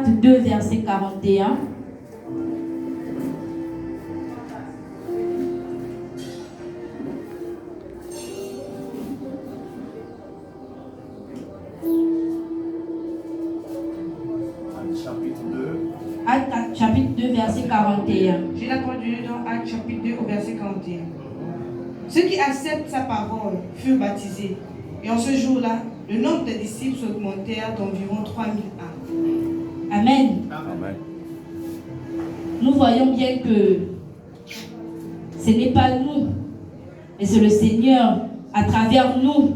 2, verset 41. Actes chapitre 2, verset 41. J'ai la traduit dans Actes chapitre 2 au verset 41. Ceux qui acceptent sa parole furent baptisés. Et en ce jour-là, le nombre des disciples s'augmentèrent d'environ 3000 âmes. Amen. Amen. Nous voyons bien que ce n'est pas nous, mais c'est le Seigneur à travers nous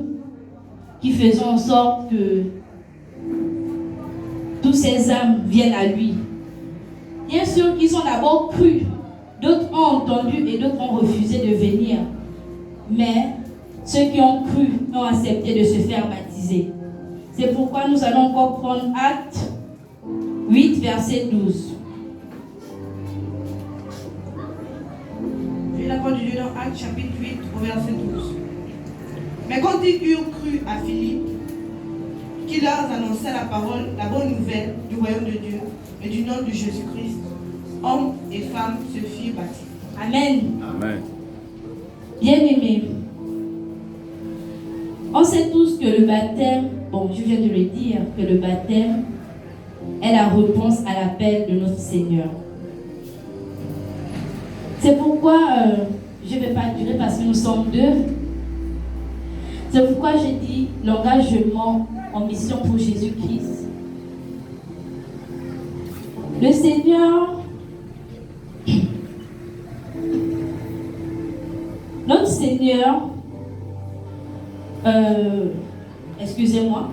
qui faisons en sorte que toutes ces âmes viennent à lui. Bien sûr qu'ils ont d'abord cru, d'autres ont entendu et d'autres ont refusé de venir. Mais ceux qui ont cru ont accepté de se faire baptiser. C'est pourquoi nous allons encore prendre Actes 8, verset 12. J'ai la parole de Dieu dans Actes chapitre 8 au verset 12. Mais quand ils eurent cru à Philippe, qui leur annonçait la parole, la bonne nouvelle du royaume de Dieu et du nom de Jésus-Christ, hommes et femmes se firent baptisés. Amen. Amen. Bien-aimés, on sait tous que le baptême, je viens de le dire, que le baptême est la réponse à l'appel de notre Seigneur. C'est pourquoi je ne vais pas durer parce que nous sommes deux. C'est pourquoi j'ai dit l'engagement en mission pour Jésus-Christ. Le Seigneur, notre Seigneur, excusez-moi.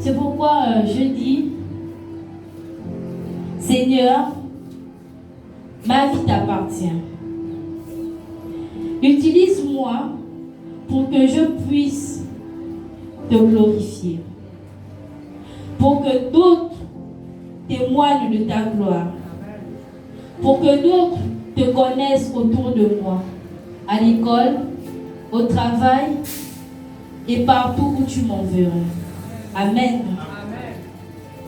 C'est pourquoi je dis, Seigneur, ma vie t'appartient. Utilise-moi pour que je puisse te glorifier. Pour que d'autres témoignent de ta gloire. Pour que d'autres te connaissent autour de moi. À l'école, au travail et partout où tu m'enverras. Amen.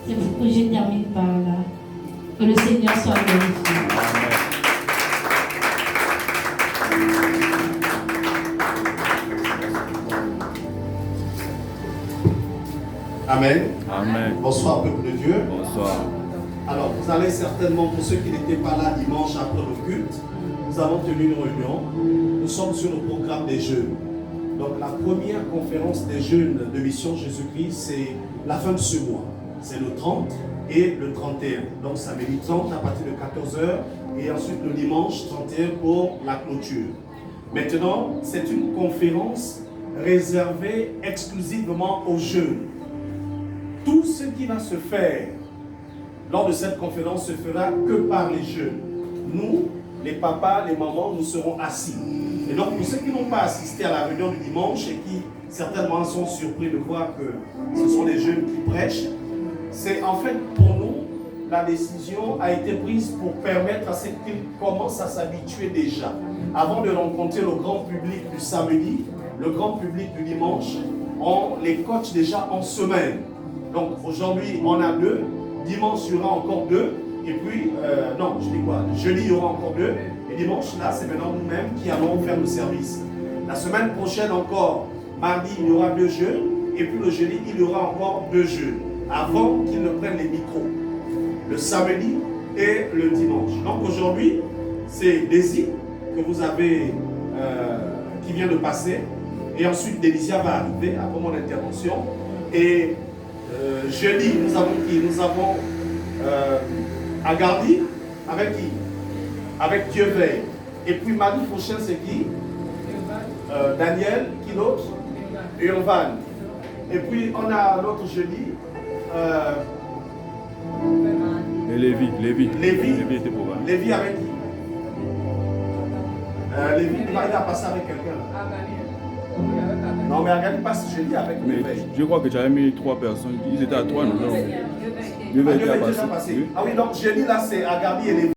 C'est pourquoi je termine par là. Que le Seigneur soit glorifié. Amen. Amen. Amen. Bonsoir, peuple de Dieu. Bonsoir. Alors, vous allez certainement, pour ceux qui n'étaient pas là dimanche après le culte, nous avons tenu une réunion. Nous sommes sur le programme des jeûnes. Donc, la première conférence des jeûnes de Mission Jésus-Christ, c'est la fin de ce mois. C'est le 30 et le 31. Donc, samedi 30 à partir de 14h et ensuite le dimanche 31 pour la clôture. Maintenant, c'est une conférence réservée exclusivement aux jeunes. Tout ce qui va se faire lors de cette conférence se fera que par les jeunes. Nous, les papas, les mamans, nous serons assis. Et donc, pour ceux qui n'ont pas assisté à la réunion du dimanche et qui certainement sont surpris de voir que ce sont les jeunes qui prêchent, c'est en fait pour nous, la décision a été prise pour permettre à ceux qui commencent à s'habituer déjà. Avant de rencontrer le grand public du samedi, le grand public du dimanche, on les coach déjà en semaine. Donc aujourd'hui, on a 2, dimanche, il y aura encore 2, et puis, jeudi, il y aura encore 2, et dimanche, là, c'est maintenant nous-mêmes qui allons faire le service. La semaine prochaine encore, mardi, il y aura 2 jeux, et puis le jeudi, il y aura encore 2 jeux, avant qu'ils ne prennent les micros, le samedi et le dimanche. Donc aujourd'hui, c'est Daisy que vous avez, qui vient de passer, et ensuite Délicia va arriver après mon intervention, et jeudi, nous avons qui? Nous avons Agardi, avec qui? Avec Dieu veille. Et puis mardi prochain, c'est qui? Daniel, qui l'autre? Urvan. Et puis on a l'autre jeudi. Et Lévi. Lévi était pour moi. Lévi avec qui? Lévi, il va passer avec quelqu'un. Non, mais Agali passe jeudi avec Mais Lévi. je crois que tu avais mis 3 personnes. Ils étaient à 3, non? Ah oui, donc jeudi là c'est Agardi et Lévi.